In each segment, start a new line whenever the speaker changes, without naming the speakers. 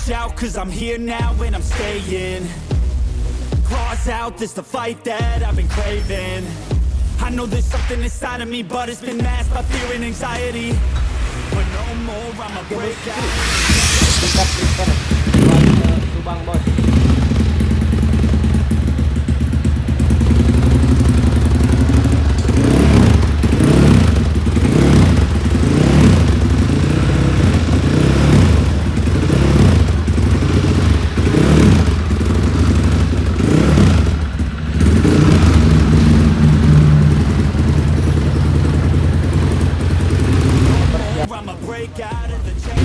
Watch out, cause I'm here now and I'm staying. Claws out, this the fight that I've been craving. I know there's something inside of me, but it's been masked by fear and anxiety. But no more, I'ma break out.
Subang bos.
I'ma break out of the chains.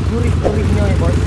Gurih-gurihnya ya bos.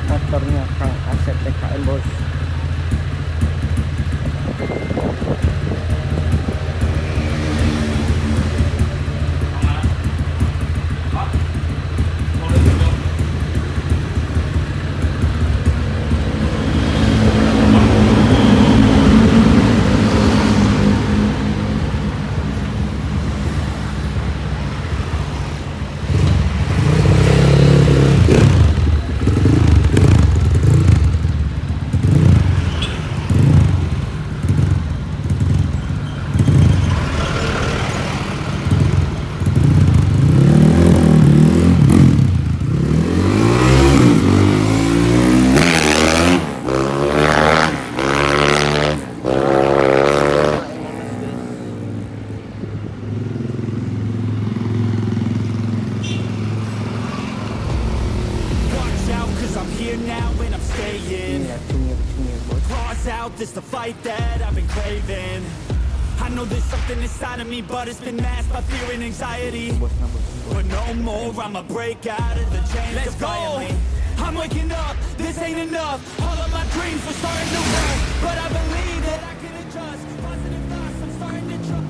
Motornya Kang Asep Pkm bos.
Watch out, cause I'm here now and I'm staying.
Iya, cengir-cengir bos.
Claws out, this the fight that I've been craving. I know there's something inside of me, but it's been masked by fear and anxiety.
Bos ngabos.
But no more, I'ma break out of the chains. Let's go! I'm waking up, this ain't enough. All of my dreams were starting to run, but I believe that I can adjust. Positive thoughts, I'm starting to trust.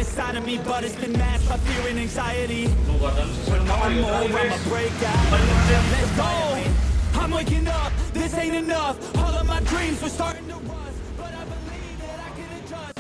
inside of me, but it's been masked by fear and anxiety. When no more, I'ma break out. Let's go. I'm waking up, this ain't enough. All of my dreams were starting to rust, but I believe that I can adjust.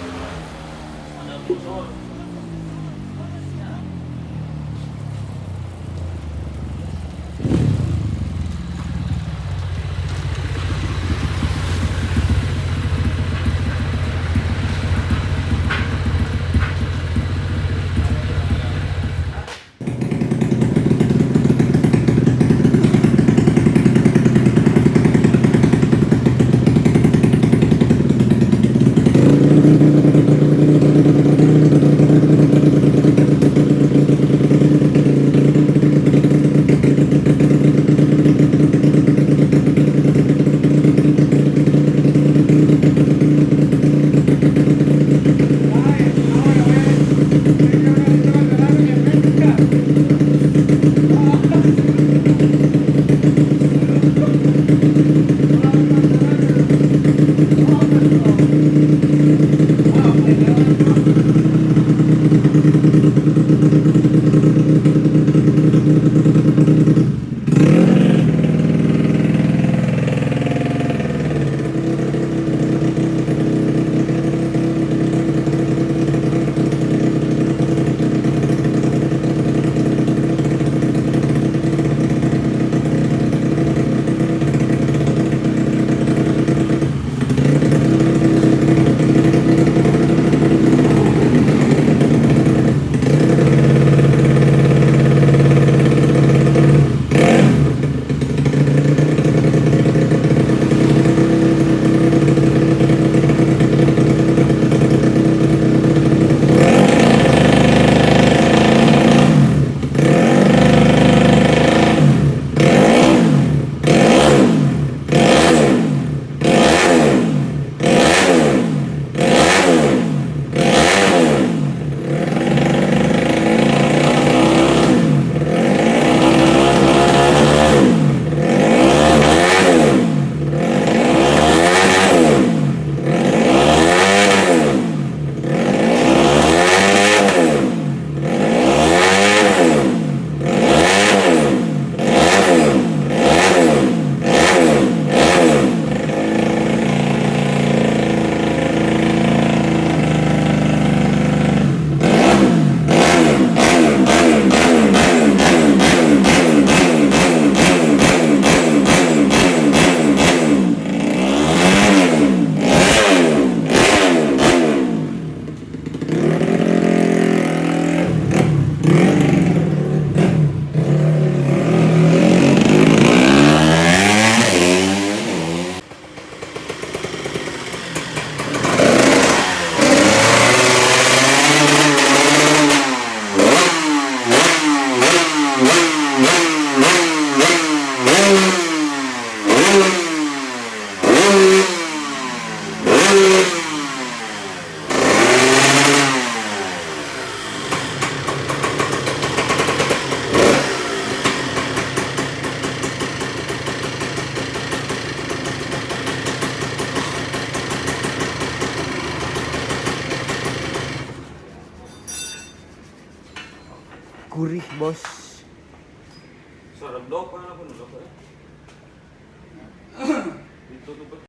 Gurih bos.
Sarap daw, paano ko nulok eh?